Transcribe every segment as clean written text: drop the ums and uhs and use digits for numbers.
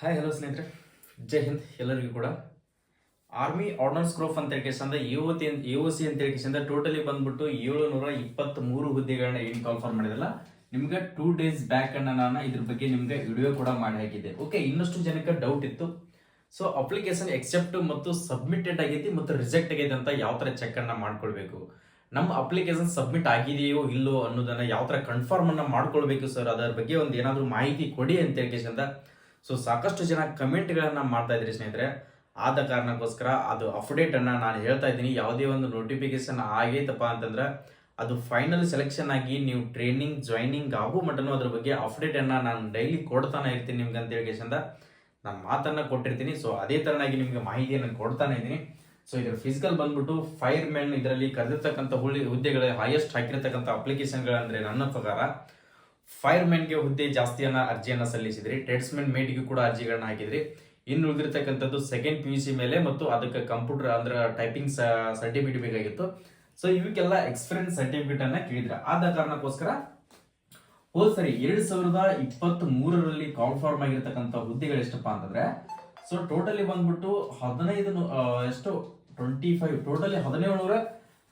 Hi hello ಸ್ನೇಹಿತರೆ, ಜೈ ಹಿಂದ್ ಎಲ್ಲರಿಗೂ ಕೂಡ. ಆರ್ಮಿ ಆರ್ಡಿನನ್ಸ್ ಗ್ರೂಪ್ ಅಂತ ಹೇಳ್ಕೇಸಿಂದ ಎಒಸಿ ಅಂತ ಹೇಳ್ಕೇಸಿಂದ ಟೋಟಲಿ ಬಂದ್ಬಿಟ್ಟು 723 ಹುದ್ದೆಗಳನ್ನ ಏನು ಕಾಲ್ಫರ್ ಮಾಡಿದಲ್ಲ ನಿಮ್ಗೆ 2 days ಬ್ಯಾಕ್ ಅನ್ನ ನಾನು ಇದ್ರ ಬಗ್ಗೆ ನಿಮ್ಗೆ ವಿಡಿಯೋ ಕೂಡ ಮಾಡಿ ಹಾಕಿದ್ದೆ. ಓಕೆ, ಇನ್ನಷ್ಟು ಜನಕ್ಕೆ ಡೌಟ್ ಇತ್ತು. ಸೊ ಅಪ್ಲಿಕೇಶನ್ ಎಕ್ಸೆಪ್ಟ್ ಮತ್ತು ಸಬ್ಮಿಟೆಡ್ ಆಗೈತಿ ಮತ್ತು ರಿಜೆಕ್ಟ್ ಆಗೈತೆ ಅಂತ ಯಾವ ತರ ಚೆಕ್ ಅನ್ನ ಮಾಡ್ಕೊಳ್ಬೇಕು, ನಮ್ಮ ಅಪ್ಲಿಕೇಶನ್ ಸಬ್ಮಿಟ್ ಆಗಿದೆಯೋ ಇಲ್ಲೋ ಅನ್ನೋದನ್ನ ಯಾವ ತರ ಕನ್ಫರ್ಮ್ ಅನ್ನ ಮಾಡ್ಕೊಳ್ಬೇಕು ಸರ್, ಅದರ ಬಗ್ಗೆ ಒಂದು ಏನಾದ್ರು ಮಾಹಿತಿ ಕೊಡಿ ಅಂತ ಹೇಳ್ಕೇಸಿಂದ ಸೊ ಸಾಕಷ್ಟು ಜನ ಕಮೆಂಟ್ಗಳನ್ನ ಮಾಡ್ತಾ ಇದ್ರಿ ಸ್ನೇಹಿತರೆ. ಆದ ಕಾರಣಕ್ಕೋಸ್ಕರ ಅದು ಅಪ್ಡೇಟ್ ಅನ್ನ ನಾನು ಹೇಳ್ತಾ ಇದ್ದೀನಿ. ಯಾವುದೇ ಒಂದು ನೋಟಿಫಿಕೇಶನ್ ಆಗೈತಪ್ಪ ಅಂತಂದ್ರೆ ಅದು ಫೈನಲ್ ಸೆಲೆಕ್ಷನ್ ಆಗಿ ನೀವು ಟ್ರೈನಿಂಗ್ ಜಾಯ್ನಿಂಗ್ ಆಗೋ ಮಟನು ಅದ್ರ ಬಗ್ಗೆ ಅಪ್ಡೇಟ್ ಅನ್ನ ನಾನು ಡೈಲಿ ಕೊಡ್ತಾನೆ ಇರ್ತೀನಿ ನಿಮ್ಗೆ ಅಂತ ಹೇಳ್ಕೇಸಿಂದ ನಾನು ಮಾತನ್ನ ಕೊಟ್ಟಿರ್ತೀನಿ. ಸೊ ಅದೇ ತರನಾಗಿ ನಿಮ್ಗೆ ಮಾಹಿತಿಯನ್ನು ಕೊಡ್ತಾನೆ ಇದ್ದೀನಿ. ಸೊ ಇದ್ರ ಫಿಸಿಕಲ್ ಬಂದ್ಬಿಟ್ಟು ಫೈರ್ ಮೆನ್ ಇದರಲ್ಲಿ ಕರೆದಿರ್ತಕ್ಕಂಥ ಹುದ್ದೆಗಳ ಹೈಯೆಸ್ಟ್ ಹಾಕಿರ್ತಕ್ಕಂಥ ಅಪ್ಲಿಕೇಶನ್ಗಳಂದ್ರೆ ನನ್ನ ಪ್ರಕಾರ ಫೈರ್ ಗೆ ಹುದ್ದೆ ಜಾಸ್ತಿಯನ್ನ ಅರ್ಜಿಯನ್ನ ಸಲ್ಲಿಸಿದ್ರಿ. ಟ್ರೇಡ್ಸ್ಮೆನ್ ಮೇಟ್ಗೂ ಕೂಡ ಅರ್ಜಿಗಳನ್ನ ಹಾಕಿದ್ರಿ. ಇನ್ನು ಉಳಿದಿರ್ತಕ್ಕಂಥದ್ದು ಸೆಕೆಂಡ್ PUC ಮೇಲೆ ಮತ್ತು ಅದಕ್ಕೆ ಕಂಪ್ಯೂಟರ್ ಅಂದ್ರೆ ಟೈಪಿಂಗ್ ಸರ್ಟಿಫಿಕೇಟ್ ಬೇಕಾಗಿತ್ತು. ಸೊ ಇವಕ್ಕೆಲ್ಲ ಎಕ್ಸ್ಪೀರಿಯನ್ಸ್ ಸರ್ಟಿಫಿಕೇಟ್ ಅನ್ನ ಕೇಳಿದ್ರ. ಆದ ಕಾರಣಕ್ಕೋಸ್ಕರ ಹೋದ್ ಸರಿ 2023ರಲ್ಲಿ ಕಾಲ್ಫಾರ್ಮ್ ಆಗಿರ್ತಕ್ಕಂಥ ಹುದ್ದೆಗಳು ಎಷ್ಟಪ್ಪ ಅಂತಂದ್ರೆ ಸೊ ಟೋಟಲಿ ಬಂದ್ಬಿಟ್ಟು 25 ಟೋಟಲಿ 1700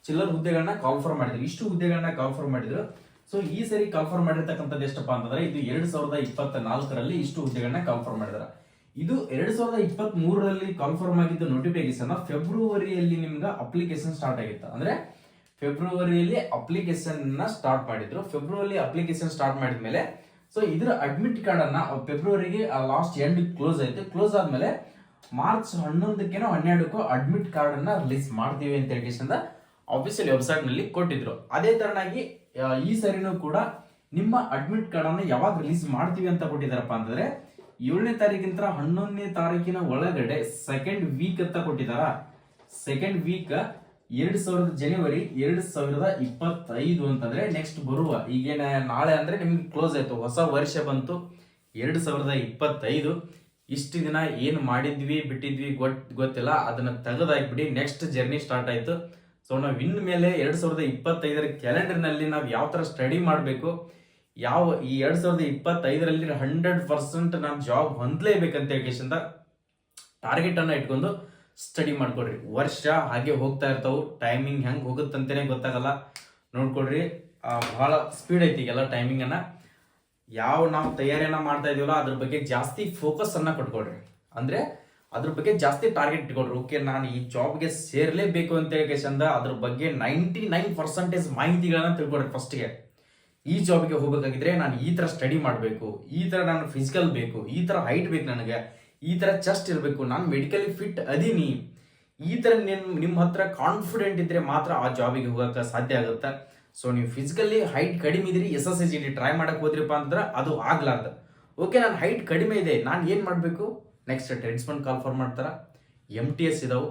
ಚಿಲ್ಲರ್ ಹುದ್ದೆಗಳನ್ನ ಕಾಲ್ಫಾರ್ಮ್ ಮಾಡಿದ್ರು. ಇಷ್ಟು ಹುದ್ದೆಗಳನ್ನ ಕಾಲ್ಫಾರ್ಮ್ ಮಾಡಿದ್ರು. ಸೊ ಈ ಸರಿ ಕಾಲ್ಫಾರ್ಮ್ ಮಾಡಿರ್ತಕ್ಕಂಥದ್ದು ಎಷ್ಟಪ್ಪ ಅಂತಂದ್ರೆ ಇದು 2024ರಲ್ಲಿ ಇಷ್ಟು ಹುದ್ದೆಗಳನ್ನ ಕಾಲ್ಫಾರ್ಮ್ ಮಾಡಿದಾರೆ. ಇದು 2023ರಲ್ಲಿ ಕಾಲ್ಫಾರ್ಮ್ ಆಗಿದ್ದ ನೋಟಿಫಿಕೇಶನ್ ಫೆಬ್ರವರಿಯಲ್ಲಿ ನಿಮ್ಗೆ ಅಪ್ಲಿಕೇಶನ್ ಸ್ಟಾರ್ಟ್ ಆಗಿತ್ತು. ಅಂದ್ರೆ ಫೆಬ್ರವರಿಯಲ್ಲಿ ಅಪ್ಲಿಕೇಶನ್ ಸ್ಟಾರ್ಟ್ ಮಾಡಿದ್ರು. ಫೆಬ್ರವರಿ ಅಪ್ಲಿಕೇಶನ್ ಸ್ಟಾರ್ಟ್ ಮಾಡಿದ್ಮೇಲೆ ಸೊ ಇದರ ಅಡ್ಮಿಟ್ ಕಾರ್ಡ್ ಅನ್ನ ಫೆಬ್ರವರಿಗೆ ಲಾಸ್ಟ್ ಎಂಡ್ ಕ್ಲೋಸ್ ಆಯ್ತು. ಕ್ಲೋಸ್ ಆದ್ಮೇಲೆ ಮಾರ್ಚ್ 11ಕ್ಕೇನೋ 12ಕ್ಕೋ ಅಡ್ಮಿಟ್ ಕಾರ್ಡ್ ಅನ್ನ ರಿಲೀಸ್ ಮಾಡ್ತೀವಿ ಅಂತ ಹೇಳಿ ಆಫೀಸಿಯಲ್ ವೆಬ್ಸೈಟ್ ನಲ್ಲಿ ಕೊಟ್ಟಿದ್ರು. ಅದೇ ತರನಾಗಿ ಈ ಸರಿನೂ ಕೂಡ ನಿಮ್ಮ ಅಡ್ಮಿಟ್ ಕಾರ್ಡ್ ಅನ್ನ ಯಾವಾಗ ರಿಲೀಸ್ ಮಾಡ್ತೀವಿ ಅಂತ ಕೊಟ್ಟಿದಾರಪ್ಪ ಅಂತಂದ್ರೆ 7ನೇ ತಾರೀಕಿಂತ 11ನೇ ತಾರೀಕಿನ ಒಳಗಡೆ ಸೆಕೆಂಡ್ ವೀಕ್ ಅಂತ ಕೊಟ್ಟಿದಾರ. ಸೆಕೆಂಡ್ ವೀಕ್ ಜನವರಿ 2025 ಅಂತಂದ್ರೆ ನೆಕ್ಸ್ಟ್ ಬರುವ ಈಗೇನ ನಾಳೆ ಅಂದ್ರೆ ನಿಮ್ಗೆ ಕ್ಲೋಸ್ ಆಯ್ತು, ಹೊಸ ವರ್ಷ ಬಂತು 2025. ಇಷ್ಟು ದಿನ ಏನ್ ಮಾಡಿದ್ವಿ ಬಿಟ್ಟಿದ್ವಿ ಗೊತ್ತಿಲ್ಲ, ಅದನ್ನ ತೆಗೆದಾಕ್ಬಿಡಿ. ನೆಕ್ಸ್ಟ್ ಜರ್ನಿ ಸ್ಟಾರ್ಟ್ ಆಯ್ತು. ಸೊ ನಾವು ಇನ್ ಮೇಲೆ 2025ರ ಕ್ಯಾಲೆಂಡರ್ ನಲ್ಲಿ ನಾವು ಯಾವ ತರ ಸ್ಟಡಿ ಮಾಡಬೇಕು, ಈ 2025ರಲ್ಲಿ 100% ನಾನು ಜಾಬ್ ಹೊಂದಲೇಬೇಕಂತ ಹೇಳಿಂದ ಟಾರ್ಗೆಟ್ ಅನ್ನ ಇಟ್ಕೊಂಡು ಸ್ಟಡಿ ಮಾಡ್ಕೊಡ್ರಿ. ವರ್ಷ ಹಾಗೆ ಹೋಗ್ತಾ ಇರ್ತಾವು, ಟೈಮಿಂಗ್ ಹೆಂಗ್ ಹೋಗುತ್ತಂತೇನೆ ಗೊತ್ತಾಗಲ್ಲ. ನೋಡ್ಕೊಡ್ರಿ, ಬಹಳ ಸ್ಪೀಡ್ ಐತಿ ಈಗೆಲ್ಲ ಟೈಮಿಂಗ್ ಅನ್ನ. ನಾವು ತಯಾರಿಯನ್ನ ಮಾಡ್ತಾ ಇದೀವಲ್ಲ ಅದ್ರ ಬಗ್ಗೆ ಜಾಸ್ತಿ ಫೋಕಸ್ ಅನ್ನ ಕೊಟ್ಕೊಡ್ರಿ. ಅಂದ್ರೆ ಅದ್ರ ಬಗ್ಗೆ ಜಾಸ್ತಿ ಟಾರ್ಗೆಟ್ ಇಟ್ಕೊಡ್ರಿ. ಓಕೆ, ನಾನು ಈ ಜಾಬ್ಗೆ ಸೇರ್ಲೇಬೇಕು ಅಂತ ಹೇಳಿ ಅದ್ರ ಬಗ್ಗೆ 99% ಮಾಹಿತಿಗಳನ್ನ ತಿಳ್ಕೊಡ್ರಿ. ಫಸ್ಟ್ಗೆ ಈ ಜಾಬ್ಗೆ ಹೋಗ್ಬೇಕಾಗಿದ್ರೆ ನಾನು ಈ ತರ ಸ್ಟಡಿ ಮಾಡಬೇಕು, ಈ ತರ ನಾನು ಫಿಸಿಕಲ್ ಬೇಕು, ಈ ತರ ಹೈಟ್ ಬೇಕು, ನನಗೆ ಈ ತರ ಚೆಸ್ಟ್ ಇರಬೇಕು, ನಾನು ಮೆಡಿಕಲಿ ಫಿಟ್ ಅದೀನಿ, ಈ ತರ ನಿಮ್ಮ ಹತ್ರ ಕಾನ್ಫಿಡೆಂಟ್ ಇದ್ರೆ ಮಾತ್ರ ಆ ಜಾಬಿಗೆ ಹೋಗಕ್ಕೆ ಸಾಧ್ಯ ಆಗುತ್ತೆ. ಸೊ ನೀವು ಫಿಸಿಕಲಿ ಹೈಟ್ ಕಡಿಮೆ ಇದ್ರಿ SSSGD ಟ್ರೈ ಮಾಡಕ್ ಹೋದ್ರಿಪ್ಪ ಅಂತಂದ್ರೆ ಅದು ಆಗ್ಲಾರ್ದು. ಓಕೆ, ನಾನು ಹೈಟ್ ಕಡಿಮೆ ಇದೆ, ನಾನು ಏನ್ ಮಾಡ್ಬೇಕು, ನೆಕ್ಸ್ಟ್ ಟ್ರೇಡ್ಸ್ಮನ್ ಕಾಲ್ಫಾರ್ಮ್ ಮಾಡ್ತಾರ, MTS ಇದಾವು,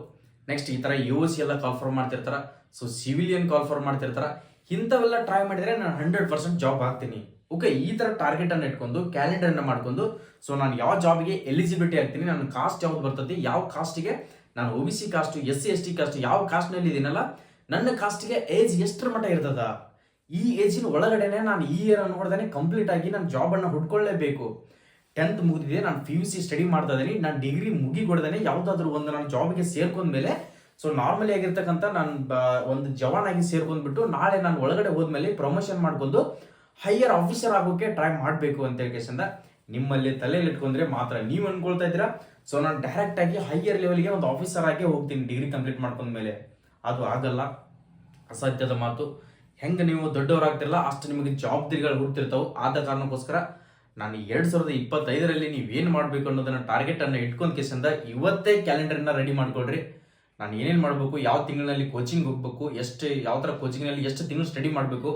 ನೆಕ್ಸ್ಟ್ ಈ ತರ UOC ಎಲ್ಲ ಕಾಲ್ಫಾರ್ಮ್ ಮಾಡ್ತಿರ್ತಾರ, ಸೊ ಸಿವಿಲಿಯನ್ ಕಾಲ್ಫಾರ್ಮ್ ಮಾಡ್ತಿರ್ತಾರ. ಇಂಥವೆಲ್ಲ ಟ್ರೈ ಮಾಡಿದ್ರೆ ನಾನು 100% ಜಾಬ್ ಆಗ್ತೀನಿ. ಓಕೆ, ಈ ತರ ಟಾರ್ಗೆಟ್ ಅನ್ನ ಇಟ್ಕೊಂಡು ಕ್ಯಾಲೆಂಡರ್ ಅನ್ನ ಮಾಡ್ಕೊಂಡು ಸೊ ನಾನು ಯಾವ ಜಾಬ್ಗೆ ಎಲಿಜಿಬಿಲಿಟಿ ಆಗ್ತೀನಿ, ನನ್ನ ಕಾಸ್ಟ್ ಯಾವ್ದು ಬರ್ತದೆ, ಯಾವ ಕಾಸ್ಟ್ಗೆ ನಾನು OBC cost, SC ST cost, ಯಾವ ಕಾಸ್ಟ್ ನಲ್ಲಿ ಇದೀನಲ್ಲ ನನ್ನ ಕಾಸ್ಟ್ಗೆ ಏಜ್ ಎಷ್ಟರ ಮಟ್ಟ ಇರ್ತದ, ಈ ಏಜಿನ ಒಳಗಡೆನೆ ನಾನು ಈ ಇಯರ್ ನೋಡ್ದೇನೆ ಕಂಪ್ಲೀಟ್ ಆಗಿ ನಾನು ಜಾಬ್ ಅನ್ನ ಹುಡ್ಕೊಳ್ಳೇಬೇಕು. 10th ಮುಗಿದಿದೆ, ನಾನು PUC ಸ್ಟಡಿ ಮಾಡ್ತಾ ಇದೀನಿ, ನಾನು ಡಿಗ್ರಿ ಮುಗಿಗೊಡ್ದೇನೆ ಯಾವ್ದಾದ್ರು ಒಂದು ನಾನು ಜಾಬ್ಗೆ ಸೇರ್ಕೊಂಡ್ಮೇಲೆ ಸೊ ನಾರ್ಮಲಿ ಆಗಿರ್ತಕ್ಕಂಥ ನಾನು ಒಂದು ಜವಾನ್ ಆಗಿ ಸೇರ್ಕೊಂಡ್ಬಿಟ್ಟು ನಾಳೆ ನಾನು ಒಳಗಡೆ ಹೋದ್ಮೇಲೆ ಪ್ರಮೋಷನ್ ಮಾಡ್ಕೊಂಡು ಹೈಯರ್ ಆಫೀಸರ್ ಆಗೋಕೆ ಟ್ರೈ ಮಾಡಬೇಕು ಅಂತ ಹೇಳ್ಕೇಸಿಂದ ನಿಮ್ಮಲ್ಲಿ ತಲೆಯಲ್ಲಿ ಇಟ್ಕೊಂಡ್ರೆ ಮಾತ್ರ ನೀವು ಅನ್ಕೊಳ್ತಾ ಇದ್ದೀರಾ ಸೊ ನಾನು ಡೈರೆಕ್ಟ್ ಆಗಿ ಹೈಯರ್ ಲೆವೆಲ್ಗೆ ಒಂದು ಆಫೀಸರ್ ಆಗಿ ಹೋಗ್ತೀನಿ ಡಿಗ್ರಿ ಕಂಪ್ಲೀಟ್ ಮಾಡ್ಕೊಂಡ್ಮೇಲೆ. ಅದು ಆಗಲ್ಲ, ಅಸಾಧ್ಯದ ಮಾತು. ಹೆಂಗೆ ನೀವು ದೊಡ್ಡವರಾಗ್ತಿರಲ್ಲ ಅಷ್ಟು ನಿಮಗೆ ಜವಾಬ್ದಾರಿಗಳು ಹುಡ್ತಿರ್ತಾವೆ. ಆದ ಕಾರಣಕ್ಕೋಸ್ಕರ ನಾನು 2025ರಲ್ಲಿ ನೀವೇನು ಮಾಡಬೇಕು ಅನ್ನೋದನ್ನ ಟಾರ್ಗೆಟ್ ಅನ್ನ ಇಟ್ಕೊಂಡ್ ಕೇಸಿಂದ ಇವತ್ತೇ ಕ್ಯಾಲೆಂಡರ್ನ ರೆಡಿ ಮಾಡ್ಕೊಳ್ರಿ. ನಾನು ಏನೇನು ಮಾಡಬೇಕು, ಯಾವ ತಿಂಗಳಿನಲ್ಲಿ ಕೋಚಿಂಗ್ ಹೋಗ್ಬೇಕು, ಯಾವ ಥರ ಕೋಚಿಂಗ್ನಲ್ಲಿ ಎಷ್ಟು ತಿಂಗಳು ಸ್ಟಡಿ ಮಾಡಬೇಕು,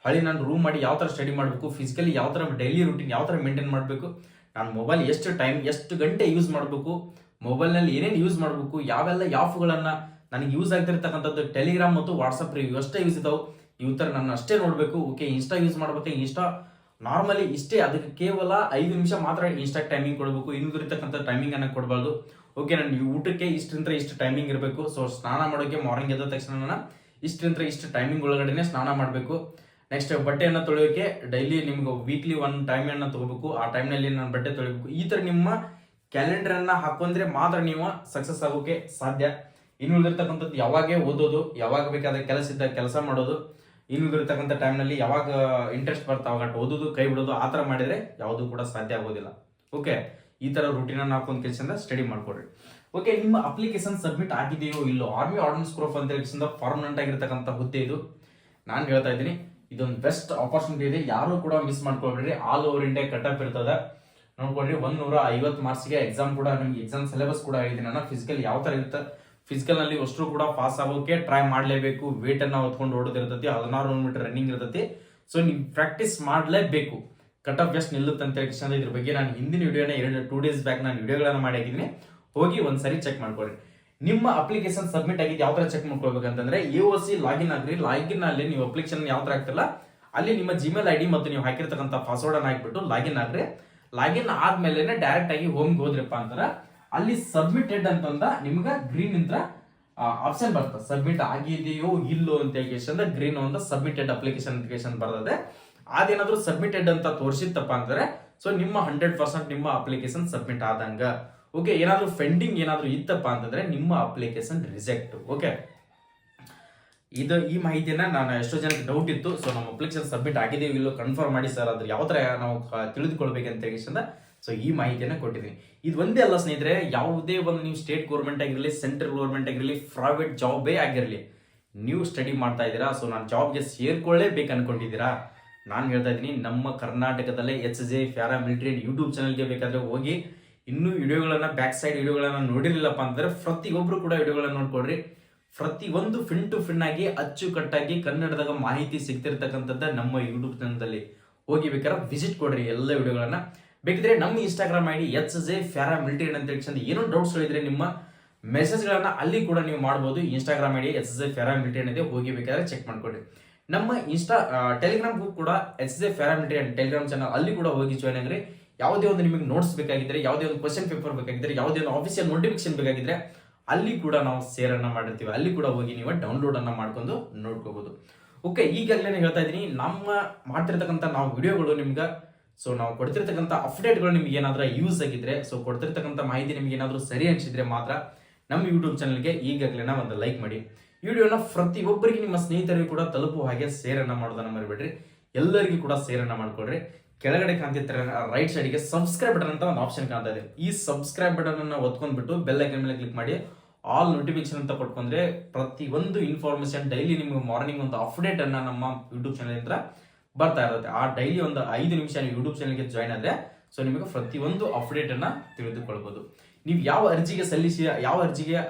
ಹೊಳಿ ನಾನು ರೂಮ್ ಮಾಡಿ ಯಾವ ಥರ ಸ್ಟಡಿ ಮಾಡಬೇಕು, ಫಿಸಿಕಲಿ ಯಾವ ಥರ ಡೈಲಿ ರೂಟೀನ್ ಯಾವ ಥರ ಮೇಂಟೈನ್ ಮಾಡಬೇಕು, ನಾನು ಮೊಬೈಲ್ ಎಷ್ಟು ಗಂಟೆ ಯೂಸ್ ಮಾಡಬೇಕು, ಮೊಬೈಲ್ನಲ್ಲಿ ಏನೇನು ಯೂಸ್ ಮಾಡಬೇಕು, ಯಾವೆಲ್ಲ ಆ್ಯಪ್ಗಳನ್ನು ನನಗೆ ಯೂಸ್ ಆಗ್ತಿರ್ತಕ್ಕಂಥದ್ದು ಟೆಲಿಗ್ರಾಮ್ ಮತ್ತು ವಾಟ್ಸಪ್ ಅಷ್ಟೇ ಯೂಸ್ ಇದಾವೆ, ಇವು ಥರ ನಾನು ಅಷ್ಟೇ ನೋಡಬೇಕು. ಓಕೆ, ಇನ್ಸ್ಟಾ ಯೂಸ್ ಮಾಡ್ಬೇಕು, ಇನ್ಸ್ಟಾ ನಾರ್ಮಲಿ ಇಷ್ಟೇ, ಅದಕ್ಕೆ ಕೇವಲ 5 ನಿಮಿಷ ಮಾತ್ರ ಇನ್ಸ್ಟಾ ಟೈಮಿಂಗ್ ಕೊಡಬೇಕು, ಇನ್ನಿರ್ತಕ್ಕಂಥ ಟೈಮಿಂಗ್ ಅನ್ನ ಕೊಡಬಾರ್ದು. ಓಕೆ, ನಾನು ಊಟಕ್ಕೆ ಇಷ್ಟರಿಂದ ಇಷ್ಟು ಟೈಮಿಂಗ್ ಇರಬೇಕು. ಸೊ ಸ್ನಾನ ಮಾಡೋಕೆ ಮಾರ್ನಿಂಗ್ ಎದ್ದ ತಕ್ಷಣ ಇಷ್ಟರಿಂದ ಇಷ್ಟು ಟೈಮಿಂಗ್ ಒಳಗಡೆನೆ ಸ್ನಾನ ಮಾಡಬೇಕು. ನೆಕ್ಸ್ಟ್ ಬಟ್ಟೆಯನ್ನು ತೊಳೆಯೋಕೆ ಡೈಲಿ ನಿಮ್ಗೆ ವೀಕ್ಲಿ 1 ಟೈಮ್ ಅನ್ನ ತಗೋಬೇಕು. ಆ ಟೈಮ್ನಲ್ಲಿ ನಾನು ಬಟ್ಟೆ ತೊಳಿಬೇಕು. ಈ ತರ ನಿಮ್ಮ ಕ್ಯಾಲೆಂಡರ್ ಅನ್ನ ಹಾಕೊಂಡ್ರೆ ಮಾತ್ರ ನೀವು ಸಕ್ಸಸ್ ಆಗೋಕೆ ಸಾಧ್ಯ. ಇನ್ನು ಉಳಿದಿರ್ತಕ್ಕಂಥದ್ದು ಯಾವಾಗೇ ಓದೋದು, ಯಾವಾಗ ಬೇಕಾದ್ರೆ ಕೆಲಸ ಇದ್ದಾಗ ಕೆಲಸ ಮಾಡೋದು, ಇನ್ನು ಉಳಿದಿರ್ತಕ್ಕಂಥ ಟೈಮ್ನಲ್ಲಿ ಯಾವಾಗ ಇಂಟ್ರೆಸ್ಟ್ ಬರ್ತಾ ಅವಾಗ ಓದೋದು, ಕೈ ಬಿಡೋದು, ಆ ಥರ ಮಾಡಿದ್ರೆ ಯಾವುದೂ ಕೂಡ ಸಾಧ್ಯ ಆಗೋದಿಲ್ಲ. ಓಕೆ, ಈ ಥರ ರೂಟೀನ್ ಅನ್ನು ಹಾಕೊಂಡ್ ಕೆಲಸದಿಂದ ಸ್ಟಡಿ ಮಾಡ್ಕೊಡ್ರಿ. ಓಕೆ, ನಿಮ್ಮ ಅಪ್ಲಿಕೇಶನ್ ಸಬ್ಮಿಟ್ ಆಗಿದೆಯೋ ಇಲ್ಲೋ, ಆರ್ಮಿ ಆರ್ಡಿನೆನ್ಸ್ ಗ್ರೂಪ್ ಅಂತ ಕೆಲಸದಿಂದ ಪರ್ಮನೆಂಟ್ ಆಗಿರ್ತಕ್ಕಂಥ ಹುದ್ದೆ ಇದು. ನಾನು ಹೇಳ್ತಾ ಇದ್ದೀನಿ, ಇದೊಂದು ಬೆಸ್ಟ್ ಆಪರ್ಚುನಿಟಿ ಇದೆ, ಯಾರು ಕೂಡ ಮಿಸ್ ಮಾಡ್ಕೊಳ್ಬೇಡ್ರಿ. All over India cut off ಇರ್ತದೆ ನೋಡ್ಕೊಡ್ರಿ. 150 ಮಾರ್ಕ್ಸ್ಗೆ ಎಕ್ಸಾಮ್ ಕೂಡ, ನಿಮ್ಗೆ ಎಕ್ಸಾಮ್ ಸಿಲೆಬಸ್ ಕೂಡ ಹೇಳಿದ್ದೀನಿ ನಾನು. ಫಿಸಿಕಲ್ ಯಾವ ತರ ಇರುತ್ತೆ, ಫಿಸಿಕಲ್ ನಲ್ಲಿ ಅಷ್ಟು ಕೂಡ ಪಾಸ್ ಆಗೋಕೆ ಟ್ರೈ ಮಾಡಲೇಬೇಕು. ವೇಟ್ ಅನ್ನ ಹೊತ್ಕೊಂಡು ಓಡೋದಿರ್ತೈತಿ, 16 ಮೀಟರ್ ರನ್ನಿಂಗ್ ಇರ್ತೈತಿ. ಸೊ ನೀವು ಪ್ರಾಕ್ಟೀಸ್ ಮಾಡಲೇಬೇಕು. ಕಟ್ ಆಫ್ ಎಷ್ಟು ನಿಲ್ಲುತ್ತೆ ಅಂತ ಹೇಳಿ ಇದ್ರ ಬಗ್ಗೆ ನಾನು ಹಿಂದಿನ ವಿಡಿಯೋನ 2 ಡೇಸ್ ಬ್ಯಾಕ್ ನಾನು ವಿಡಿಯೋಗಳನ್ನ ಮಾಡಿ ಹಾಕಿದ್ದೀನಿ, ಹೋಗಿ ಒಂದ್ಸರಿ ಚೆಕ್ ಮಾಡ್ಕೊಳ್ಳಿ. ನಿಮ್ಮ ಅಪ್ಲಿಕೇಶನ್ ಸಬ್ಮಿಟ್ ಆಗಿದ್ದು ಯಾವ ತರ ಚೆಕ್ ಮಾಡ್ಕೊಳ್ಬೇಕಂತಂದ್ರೆ, AOC ಲಾಗಿನ್ ಆಗ್ರಿ. ಲಾಗಿನ್ ಅಲ್ಲಿ ನೀವು ಅಪ್ಲಿಕೇಶನ್ ಯಾವ ತರ ಆಗ್ತಿಲ್ಲ ಅಲ್ಲಿ ನಿಮ್ಮ ಜಿಮೇಲ್ ID ಮತ್ತು ನೀವು ಹಾಕಿರ್ತಕ್ಕಂಥ ಪಾಸ್ವರ್ಡ್ ಅನ್ನ ಹಾಕ್ಬಿಟ್ಟು ಲಾಗಿನ್ ಆಗ್ರಿ. ಲಾಗಿನ್ ಆದ್ಮೇಲೆ ಡೈರೆಕ್ಟ್ ಆಗಿ ಹೋಮ್ಗೆ ಹೋದ್ರಪ್ಪ ಅಂತಾರ ಅಲ್ಲಿ ಸಬ್ಮಿಟೆಡ್ ಅಂತಂದ ನಿಮ್ಗೆ ಗ್ರೀನ್ ಇಂತ್ರ ಆಪ್ಷನ್ ಬರ್ತದೆ. ಸಬ್ಮಿಟ್ ಆಗಿದೆಯೋ ಇಲ್ಲೋ ಅಂತ ಹೇಳಿ ಗ್ರೀನ್ ಅಂತ ಸಬ್ಮಿಟೆಡ್ ಅಪ್ಲಿಕೇಶನ್ ಬರ್ತದೆ. ಅದೇನಾದ್ರೂ ಸಬ್ಮಿಟೆಡ್ ಅಂತ ತೋರಿಸಿತ್ತಪ್ಪ ಅಂದ್ರೆ ಸೊ ನಿಮ್ಮ 100% ನಿಮ್ಮ ಅಪ್ಲಿಕೇಶನ್ ಸಬ್ಮಿಟ್ ಆದಂಗ. ಓಕೆ, ಏನಾದ್ರೂ ಪೆಂಡಿಂಗ್ ಏನಾದ್ರೂ ಇತ್ತಪ್ಪ ಅಂತಂದ್ರೆ ನಿಮ್ಮ ಅಪ್ಲಿಕೇಶನ್ ರಿಜೆಕ್ಟ್. ಓಕೆ, ಈ ಮಾಹಿತಿಯನ್ನ ನಾನು ಎಷ್ಟೋ ಜನಕ್ಕೆ ಡೌಟ್ ಇತ್ತು. ಸೊ ನಮ್ಮ ಅಪ್ಲಿಕೇಶನ್ ಸಬ್ಮಿಟ್ ಆಗಿದೆಯೋ ಇಲ್ಲೋ ಕನ್ಫರ್ಮ್ ಮಾಡಿ ಸರ್, ಅದ್ರ ಯಾವ ತರ ನಾವು ತಿಳಿದುಕೊಳ್ಬೇಕಂತ ಹೇಳಿ ಸೊ ಈ ಮಾಹಿತಿಯನ್ನ ಕೊಟ್ಟಿದ್ದೀನಿ. ಇದು ಒಂದೇ ಅಲ್ಲ ಸ್ನೇಹಿತರೆ, ಯಾವುದೇ ಒಂದು ನೀವು ಸ್ಟೇಟ್ ಗೌರ್ಮೆಂಟ್ ಆಗಿರಲಿ, ಸೆಂಟ್ರಲ್ ಗೌರ್ಮೆಂಟ್ ಆಗಿರಲಿ, ಪ್ರೈವೇಟ್ ಜಾಬೇ ಆಗಿರಲಿ, ನೀವು ಸ್ಟಡಿ ಮಾಡ್ತಾ ಇದ್ದೀರಾ, ಸೊ ನಾನು ಜಾಬ್ಗೆ ಸೇರ್ಕೊಳ್ಳೇಬೇಕು ಅನ್ಕೊಂಡಿದ್ದೀರಾ, ನಾನು ಹೇಳ್ತಾ ಇದ್ದೀನಿ, ನಮ್ಮ ಕರ್ನಾಟಕದಲ್ಲೇ HJ ಪ್ಯಾರಾ ಮಿಲಿಟರಿ ಯೂಟ್ಯೂಬ್ ಚಾನಲ್ಗೆ ಬೇಕಾದ್ರೆ ಹೋಗಿ ಇನ್ನೂ ವಿಡಿಯೋಗಳನ್ನ ಬ್ಯಾಕ್ ಸೈಡ್ ವಿಡಿಯೋಗಳನ್ನ ನೋಡಿರಲಿಲ್ಲಪ್ಪ ಅಂದ್ರೆ ಪ್ರತಿಯೊಬ್ರು ಕೂಡ ವಿಡಿಯೋಗಳನ್ನ ನೋಡ್ಕೊಡ್ರಿ. ಪ್ರತಿಯೊಂದು ಫಿನ್ ಟು ಫಿನ್ ಆಗಿ ಅಚ್ಚುಕಟ್ಟಾಗಿ ಕನ್ನಡದಾಗ ಮಾಹಿತಿ ಸಿಗ್ತಿರ್ತಕ್ಕಂಥದ್ದು ನಮ್ಮ ಯೂಟ್ಯೂಬ್ ಚಾನಲ್ದಲ್ಲಿ ಹೋಗಿ ಬೇಕಾದ್ರೆ ವಿಸಿಟ್ ಕೊಡ್ರಿ ಎಲ್ಲ ವಿಡಿಯೋಗಳನ್ನ. ಬೇಕಿದ್ರೆ ನಮ್ಮ Instagram ID HJ para military ಅಂತ ಹೇಳಿ ಏನೋ ಡೌಟ್ಸ್ ಇದ್ರೆ ನಿಮ್ಮ ಮೆಸೇಜ್ಗಳನ್ನ ಅಲ್ಲಿ ಕೂಡ ನೀವು ಮಾಡ್ಬೋದು. Instagram ID HJ para military ಇದೆ, ಹೋಗಿ ಬೇಕಾದ್ರೆ ಚೆಕ್ ಮಾಡ್ಕೊಡ್ರಿ. ನಮ್ಮ ಟೆಲಿಗ್ರಾಮ್ ಗ್ರೂಪ್ ಕೂಡ HJ para military Telegram channel, ಅಲ್ಲಿ ಕೂಡ ಹೋಗಿ ಜಾಯ್ನ್ ಆಗ್ರಿ. ಯಾವುದೇ ಒಂದು ನಿಮಗೆ ನೋಟ್ಸ್ ಬೇಕಾಗಿದ್ರೆ, ಯಾವುದೇ ಒಂದು ಕ್ವಶನ್ ಪೇಪರ್ ಬೇಕಾಗಿದ್ರೆ, ಯಾವುದೇ ಒಂದು ಆಫೀಸಿಯಲ್ ನೋಟಿಫಿಕೇಶನ್ ಬೇಕಾಗಿದ್ರೆ ಅಲ್ಲಿ ಕೂಡ ನಾವು ಶೇರ್ ಅನ್ನ ಮಾಡಿರ್ತೀವಿ, ಅಲ್ಲಿ ಕೂಡ ಹೋಗಿ ನೀವು ಡೌನ್ಲೋಡ್ ಅನ್ನ ಮಾಡ್ಕೊಂಡು ನೋಡ್ಕೋಬಹುದು. ಓಕೆ, ಈಗಾಗಲೇ ಹೇಳ್ತಾ ಇದ್ದೀನಿ, ನಮ್ಮ ಮಾಡ್ತಿರ್ತಕ್ಕಂಥ ನಾವು ವಿಡಿಯೋಗಳು ನಿಮ್ಗೆ, ಸೊ ನಾವು ಕೊಡ್ತಿರ್ತಕ್ಕಂಥ ಅಪ್ಡೇಟ್ಗಳು ನಿಮ್ಗೆ ಏನಾದ್ರೂ ಯೂಸ್ ಆಗಿದ್ರೆ, ಸೊ ಕೊಡ್ತಿರ್ತಕ್ಕಂಥ ಮಾಹಿತಿ ನಿಮ್ಗೆ ಏನಾದ್ರೂ ಸರಿ ಅನಿಸಿದ್ರೆ ಮಾತ್ರ ನಮ್ಮ ಯೂಟ್ಯೂಬ್ ಚಾನಲ್ಗೆ ಈಗಾಗಲೇ ಒಂದು ಲೈಕ್ ಮಾಡಿ. ವಿಡಿಯೋನ ಪ್ರತಿಯೊಬ್ಬರಿಗೆ ನಿಮ್ಮ ಸ್ನೇಹಿತರಿಗೂ ಕೂಡ ತಲುಪುವ ಹಾಗೆ ಶೇರ್ ಅನ್ನ ಮಾಡೋದನ್ನ ಮರಿಬೇಡ್ರಿ. ಎಲ್ಲರಿಗೂ ಕೂಡ ಶೇರ್ ಅನ್ನ ಮಾಡ್ಕೊಡ್ರಿ. ಕೆಳಗಡೆ ಕಾಣ್ತಿರ್ತಾರೆ ರೈಟ್ ಸೈಡ್ಗೆ ಸಬ್ಸ್ಕ್ರೈಬ್ ಬಟನ್ ಅಂತ ಒಂದು ಆಪ್ಷನ್ ಕಾಣ್ತಾ ಇದೆ. ಈ ಸಬ್ಸ್ಕ್ರೈಬ್ ಬಟನ್ ಅನ್ನ ಒತ್ಕೊಂಡ್ಬಿಟ್ಟು ಬೆಲ್ ಐಕನ್ ಮೇಲೆ ಕ್ಲಿಕ್ ಮಾಡಿ ಆಲ್ ನೋಟಿಫಿಕೇಶನ್ ಅಂತ ಕೊಟ್ಕೊಂಡ್ರೆ ಪ್ರತಿಯೊಂದು ಇನ್ಫಾರ್ಮೇಶನ್ ಡೈಲಿ ನಿಮ್ಗೆ ಮಾರ್ನಿಂಗ್ ಒಂದು ಅಪ್ಡೇಟ್ ಅನ್ನ ನಮ್ಮ ಯೂಟ್ಯೂಬ್ ಚಾನಲ್ ಇಂದ ಬರ್ತಾ ಇರುತ್ತೆ. ಆ ಡೈಲಿ ಒಂದು 5 ನಿಮಿಷ ನೀವು ಯೂಟ್ಯೂಬ್ ಚಾನಲ್ಗೆ ಜಾಯ್ನ್ ಆದ್ರೆ ಸೊ ನಿಮಗೆ ಪ್ರತಿಯೊಂದು ಅಪ್ಡೇಟ್ ಅನ್ನ ತಿಳಿದುಕೊಳ್ಬಹುದು. ನೀವು ಯಾವ ಅರ್ಜಿಗೆ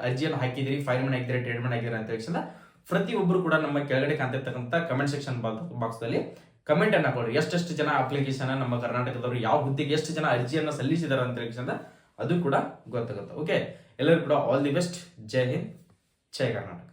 ಅರ್ಜಿಯನ್ನು ಹಾಕಿದಿರಿ, ಫೈಲ್ ಮನ್ ಹಾಕಿದ್ರೆ, ಟ್ರೇಡ್ ಮನ್ ಹಾಕಿದ್ರೆ ಅಂತ ಹೇಳಿ ಪ್ರತಿಯೊಬ್ಬರು ಕೂಡ ನಮ್ಮ ಕೆಳಗಡೆ ಕಾಣ್ತಿರ್ತಕ್ಕಂಥ ಕಮೆಂಟ್ ಸೆಕ್ಷನ್ ಬಾಕ್ಸ್ ನಲ್ಲಿ ಕಮೆಂಟ್ ಅನ್ನ ಕೊಡ್ರಿ. ಎಷ್ಟೆಷ್ಟು ಜನ ಅಪ್ಲಿಕೇಶನ್ ನಮ್ಮ ಕರ್ನಾಟಕದವರು ಯಾವ ಹುದ್ದೆಗೆ ಎಷ್ಟು ಜನ ಅರ್ಜಿಯನ್ನ ಸಲ್ಲಿಸಿದಾರೆ ಅಂತ ಹೇಳಿ ಅದು ಕೂಡ ಗೊತ್ತಾಗುತ್ತೆ. ಓಕೆ, ಎಲ್ಲರೂ ಕೂಡ all the best. Jai Hind, Jai Karnataka.